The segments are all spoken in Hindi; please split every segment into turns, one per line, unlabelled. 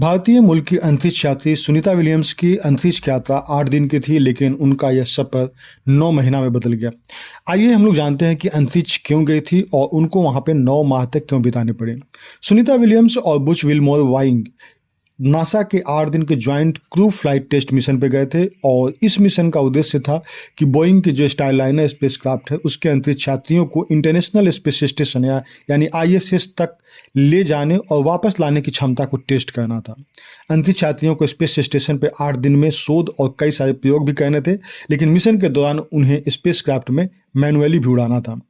भारतीय मूल की अंतरिक्ष यात्री सुनीता विलियम्स की अंतरिक्ष यात्रा 8 दिन की थी, लेकिन उनका यह सफर 9 महीना में बदल गया। आइए हम लोग जानते हैं कि अंतरिक्ष क्यों गई थी और उनको वहां पे 9 माह तक क्यों बिताने पड़े। सुनीता विलियम्स और बुच विल्मोर वाइंग नासा के 8 दिन के joint crew flight test mission पे गए थे और इस मिशन का उद्देश्य था कि बोइंग की जो स्टारलाइनर स्पेसक्राफ्ट है उसके अंतरिक्ष यात्रियों को इंटरनेशनल स्पेस स्टेशन यानी आईएसएस तक ले जाने और वापस लाने की क्षमता को टेस्ट करना था। अंतरिक्ष यात्रियों को स्पेस स्टेशन पे 8 दिन में शोध और कई सारे प्रयोग भी करने थे, लेकिन मिशन के दौरान उन्हें स्पेसक्राफ्ट में मैनुअली भी उड़ाना था।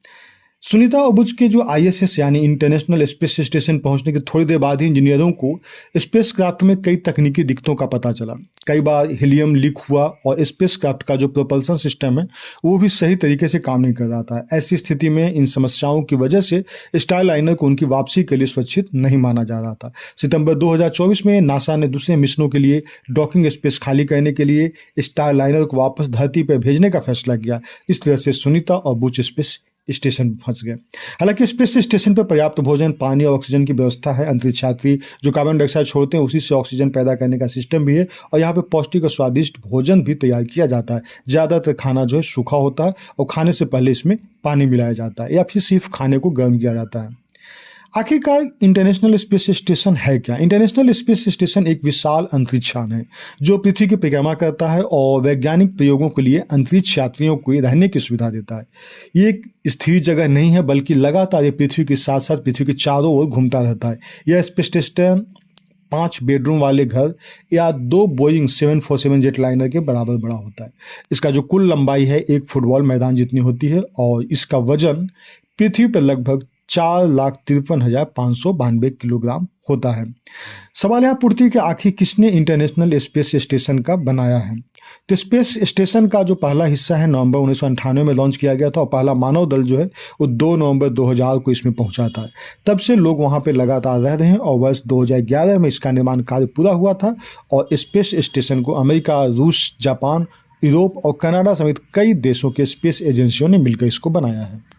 सुनीता और बुच के जो आईएसएस यानी इंटरनेशनल स्पेस स्टेशन पहुंचने के थोड़ी देर बाद ही इंजीनियरों को स्पेसक्राफ्ट में कई तकनीकी दिक्कतों का पता चला। कई बार हीलियम लीक हुआ और स्पेसक्राफ्ट का जो प्रोपल्सन सिस्टम है वो भी सही तरीके से काम नहीं कर रहा था। ऐसी स्थिति में इन समस्याओं की वजह से स्टारलाइनर को उनकी वापसी के लिए सुरक्षित नहीं माना जा रहा था। सितंबर 2024 में नासा ने दूसरे मिशनों के लिए डॉकिंग स्पेस खाली करने के लिए स्टारलाइनर को वापस धरती पर भेजने का फैसला किया। इस तरह से सुनीता और बुच स्पेस स्टेशन फंस गए। हालांकि स्पेस स्टेशन पर पर्याप्त भोजन, पानी और ऑक्सीजन की व्यवस्था है। अंतरिक्ष यात्री जो कार्बन डाइऑक्साइड छोड़ते हैं उसी से ऑक्सीजन पैदा करने का सिस्टम भी है और यहाँ पे पौष्टिक और स्वादिष्ट भोजन भी तैयार किया जाता है। ज़्यादातर खाना जो है सूखा होता है और खाने से पहले इसमें पानी मिलाया जाता है या फिर सिर्फ खाने को गर्म किया जाता है। आखिरकार इंटरनेशनल स्पेस स्टेशन है क्या? इंटरनेशनल स्पेस स्टेशन एक विशाल अंतरिक्ष यान है जो पृथ्वी की परिक्रमा करता है और वैज्ञानिक प्रयोगों के लिए अंतरिक्ष यात्रियों को रहने की सुविधा देता है। ये एक स्थिर जगह नहीं है, बल्कि लगातार ये पृथ्वी के साथ साथ पृथ्वी के चारों ओर घूमता रहता है। यह स्पेस स्टेशन 5 बेडरूम वाले घर या 2 बोइंग 747 जेटलाइनर के बराबर बड़ा होता है। इसका जो कुल लंबाई है 1 फुटबॉल मैदान जितनी होती है और इसका वजन पृथ्वी पर लगभग 4,53,592 किलोग्राम होता है। सवाल यहाँ पूछती है कि आखिर किसने इंटरनेशनल स्पेस स्टेशन का बनाया है? तो स्पेस स्टेशन का जो पहला हिस्सा है नवंबर 1998 में लॉन्च किया गया था और पहला मानव दल जो है वो 2 नवंबर 2000 को इसमें पहुंचा था। तब से लोग वहां पे लगातार रह रहे हैं और वर्ष 2011 में इसका निर्माण कार्य पूरा हुआ था और स्पेस स्टेशन को अमेरिका, रूस, जापान, यूरोप और कनाडा समेत कई देशों के स्पेस एजेंसियों ने मिलकर इसको बनाया है।